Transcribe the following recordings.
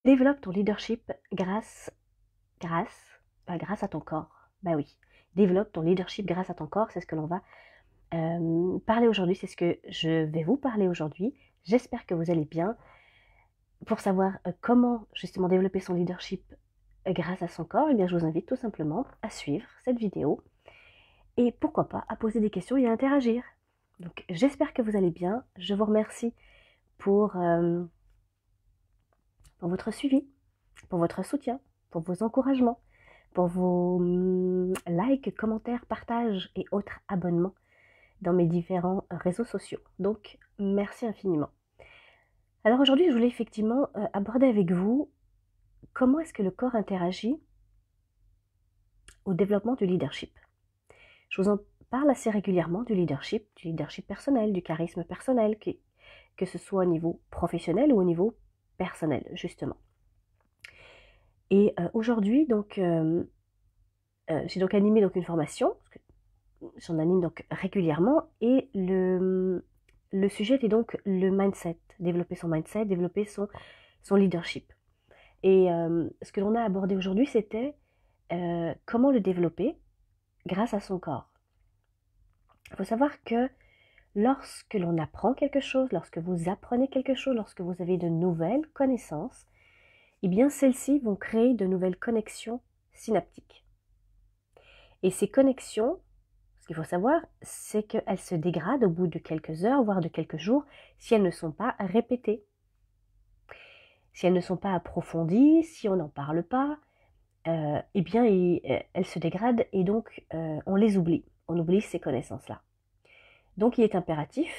Développe ton leadership grâce à ton corps. Bah oui, développe ton leadership grâce à ton corps, c'est ce que l'on va parler aujourd'hui, c'est ce que je vais vous parler aujourd'hui. J'espère que vous allez bien. Pour savoir comment justement développer son leadership grâce à son corps, eh bien, je vous invite tout simplement à suivre cette vidéo et pourquoi pas à poser des questions et à interagir. Donc j'espère que vous allez bien. Je vous remercie pour votre suivi, pour votre soutien, pour vos encouragements, pour vos likes, commentaires, partages et autres abonnements dans mes différents réseaux sociaux. Donc merci infiniment. Alors aujourd'hui, je voulais effectivement aborder avec vous comment est-ce que le corps interagit au développement du leadership. Je vous en parle assez régulièrement du leadership personnel, du charisme personnel, que ce soit au niveau professionnel ou au niveau personnel, justement. Et aujourd'hui, donc, j'ai donc animé donc, une formation, j'en anime donc régulièrement, et le sujet était donc le mindset, développer son leadership. Et ce que l'on a abordé aujourd'hui, c'était comment le développer grâce à son corps. Il faut savoir que lorsque l'on apprend quelque chose, lorsque vous apprenez quelque chose, lorsque vous avez de nouvelles connaissances, eh bien celles-ci vont créer de nouvelles connexions synaptiques. Et ces connexions, ce qu'il faut savoir, c'est qu'elles se dégradent au bout de quelques heures, voire de quelques jours, si elles ne sont pas répétées. Si elles ne sont pas approfondies, si on n'en parle pas, eh bien elles se dégradent et donc on les oublie. On oublie ces connaissances-là. Donc il est impératif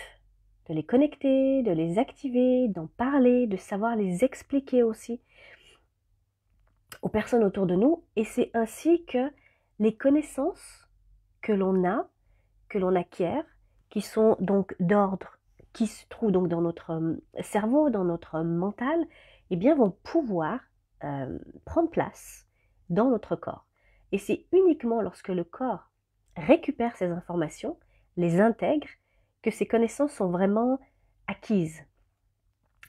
de les connecter, de les activer, d'en parler, de savoir les expliquer aussi aux personnes autour de nous. Et c'est ainsi que les connaissances que l'on acquiert, qui sont donc d'ordre, qui se trouvent donc dans notre cerveau, dans notre mental, eh bien vont pouvoir prendre place dans notre corps. Et c'est uniquement lorsque le corps récupère ces informations, les intègre, que ces connaissances sont vraiment acquises.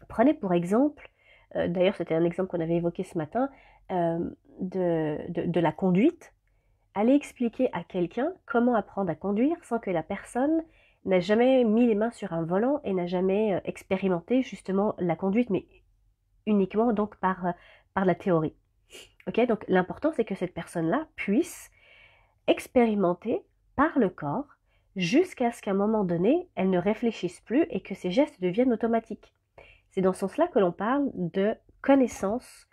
Prenez pour exemple, d'ailleurs c'était un exemple qu'on avait évoqué ce matin, de la conduite. Allez expliquer à quelqu'un comment apprendre à conduire sans que la personne n'a jamais mis les mains sur un volant et n'a jamais expérimenté justement la conduite, mais uniquement donc par la théorie. Okay, donc l'important c'est que cette personne-là puisse expérimenter par le corps jusqu'à ce qu'à un moment donné, elle ne réfléchisse plus et que ses gestes deviennent automatiques. C'est dans ce sens-là que l'on parle de connaissances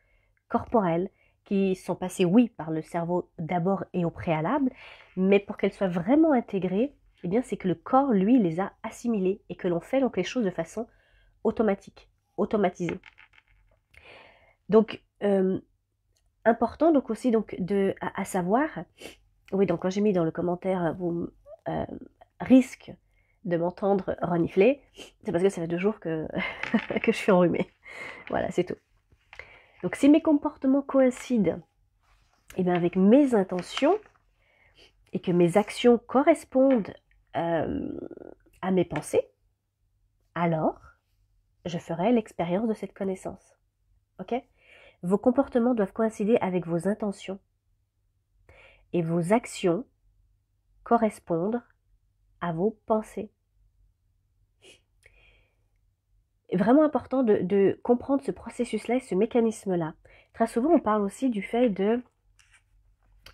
corporelles qui sont passées, oui, par le cerveau d'abord et au préalable, mais pour qu'elles soient vraiment intégrées, eh bien, c'est que le corps, lui, les a assimilées et que l'on fait donc les choses de façon automatique, automatisée. Donc, important donc aussi donc à savoir, oui, donc quand j'ai mis dans le commentaire, vous risque de m'entendre renifler, c'est parce que ça fait 2 jours que, que je suis enrhumée. Voilà, c'est tout. Donc si mes comportements coïncident eh bien, avec mes intentions et que mes actions correspondent à mes pensées, alors je ferai l'expérience de cette connaissance. Ok ? Vos comportements doivent coïncider avec vos intentions et vos actions correspondre à vos pensées. Vraiment important de comprendre ce processus-là et ce mécanisme-là. Très souvent, on parle aussi du fait de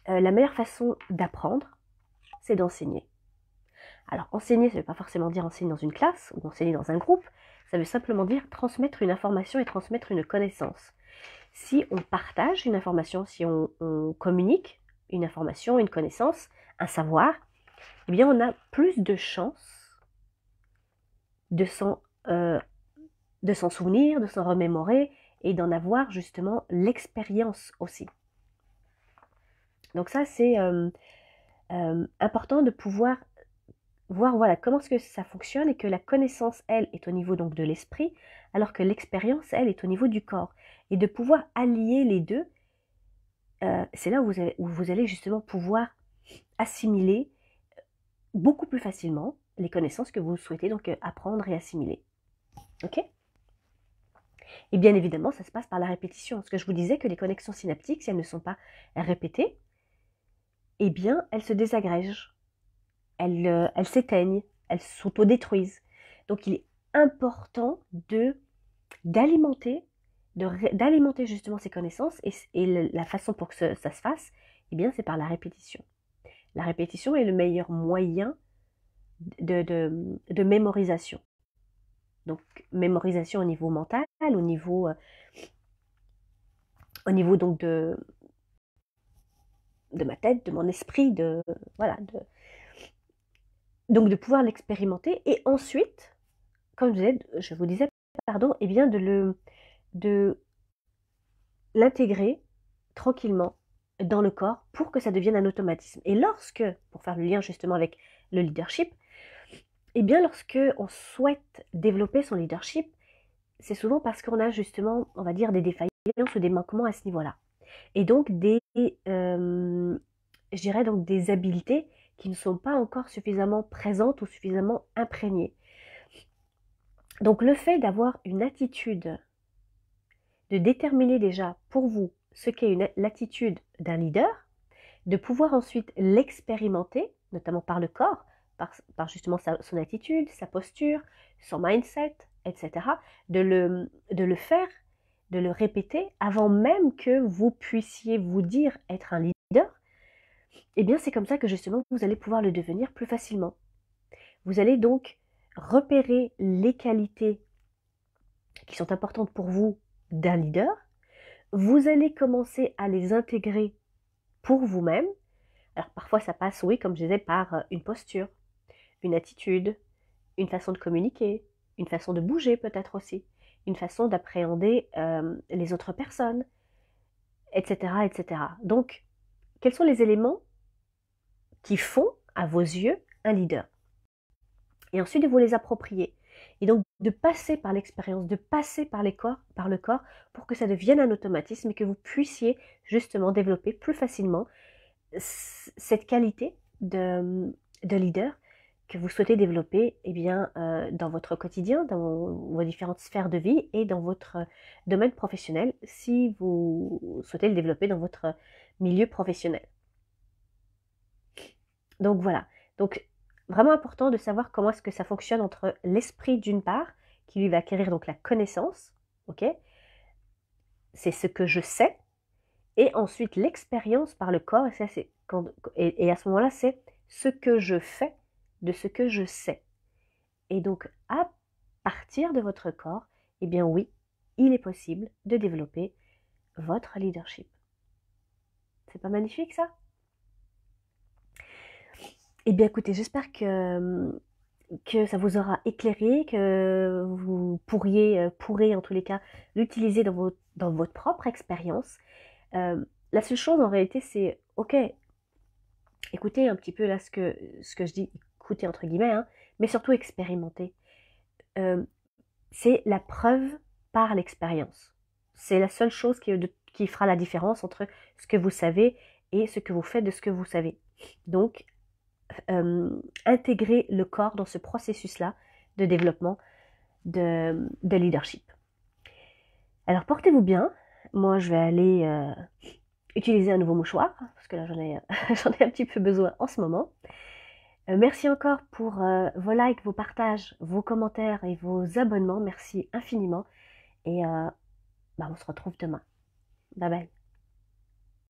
la meilleure façon d'apprendre, c'est d'enseigner. Alors, enseigner, ça ne veut pas forcément dire enseigner dans une classe ou enseigner dans un groupe, ça veut simplement dire transmettre une information et transmettre une connaissance. Si on partage une information, si on communique une information, une connaissance, un savoir, eh bien, on a plus de chances de s'en souvenir, de s'en remémorer et d'en avoir justement l'expérience aussi. Donc ça, c'est important de pouvoir voir voilà, comment est-ce que ça fonctionne et que la connaissance, elle, est au niveau donc de l'esprit, alors que l'expérience, elle, est au niveau du corps. Et de pouvoir allier les deux, c'est là où vous allez justement pouvoir assimiler beaucoup plus facilement les connaissances que vous souhaitez donc apprendre et assimiler. Ok ? Et bien évidemment, ça se passe par la répétition. Parce que je vous disais que les connexions synaptiques, si elles ne sont pas répétées, eh bien, elles se désagrègent, elles s'éteignent, elles s'autodétruisent. Donc, il est important d'alimenter justement ces connaissances et la façon pour que ça se fasse, eh bien, c'est par la répétition. La répétition est le meilleur moyen de mémorisation. Donc, mémorisation au niveau mental, au niveau donc de ma tête, de mon esprit, voilà, donc de pouvoir l'expérimenter et ensuite, comme je vous disais, pardon, eh bien de l'intégrer tranquillement dans le corps pour que ça devienne un automatisme. Et lorsque, pour faire le lien justement avec le leadership, eh bien lorsque on souhaite développer son leadership, c'est souvent parce qu'on a justement, on va dire, des défaillances ou des manquements à ce niveau-là. Et donc je dirais donc des habiletés qui ne sont pas encore suffisamment présentes ou suffisamment imprégnées. Donc le fait d'avoir une attitude, de déterminer déjà pour vous ce qu'est l'attitude d'un leader, de pouvoir ensuite l'expérimenter, notamment par le corps, par justement son attitude, sa posture, son mindset, etc., de le faire, de le répéter avant même que vous puissiez vous dire être un leader, eh bien c'est comme ça que justement vous allez pouvoir le devenir plus facilement. Vous allez donc repérer les qualités qui sont importantes pour vous d'un leader, vous allez commencer à les intégrer pour vous-même. Alors parfois ça passe, oui, comme je disais, par une posture, une attitude, une façon de communiquer, une façon de bouger peut-être aussi, une façon d'appréhender les autres personnes, etc., etc. Donc, quels sont les éléments qui font, à vos yeux, un leader? Et ensuite de vous les approprier. Et donc de passer par l'expérience, de passer par le corps, pour que ça devienne un automatisme et que vous puissiez justement développer plus facilement cette qualité de leader que vous souhaitez développer eh bien, dans votre quotidien, dans vos différentes sphères de vie et dans votre domaine professionnel, si vous souhaitez le développer dans votre milieu professionnel. Donc voilà. Donc vraiment important de savoir comment est-ce que ça fonctionne entre l'esprit d'une part, qui lui va acquérir donc la connaissance, ok, c'est ce que je sais, et ensuite l'expérience par le corps, et, ça, et à ce moment-là, c'est ce que je fais de ce que je sais. Et donc, à partir de votre corps, eh bien oui, il est possible de développer votre leadership. C'est pas magnifique ça? Eh bien écoutez, j'espère que ça vous aura éclairé, que vous pourrez en tous les cas l'utiliser dans votre propre expérience. La seule chose en réalité, c'est, ok, écoutez un petit peu là ce que je dis, écoutez entre guillemets, hein, mais surtout expérimenter. C'est la preuve par l'expérience. C'est la seule chose qui fera la différence entre ce que vous savez et ce que vous faites de ce que vous savez. Donc, intégrer le corps dans ce processus-là de développement de leadership. Alors, portez-vous bien. Moi, je vais aller utiliser un nouveau mouchoir, parce que là, j'en ai un petit peu besoin en ce moment. Merci encore pour vos likes, vos partages, vos commentaires et vos abonnements. Merci infiniment. Et on se retrouve demain. Bye bye.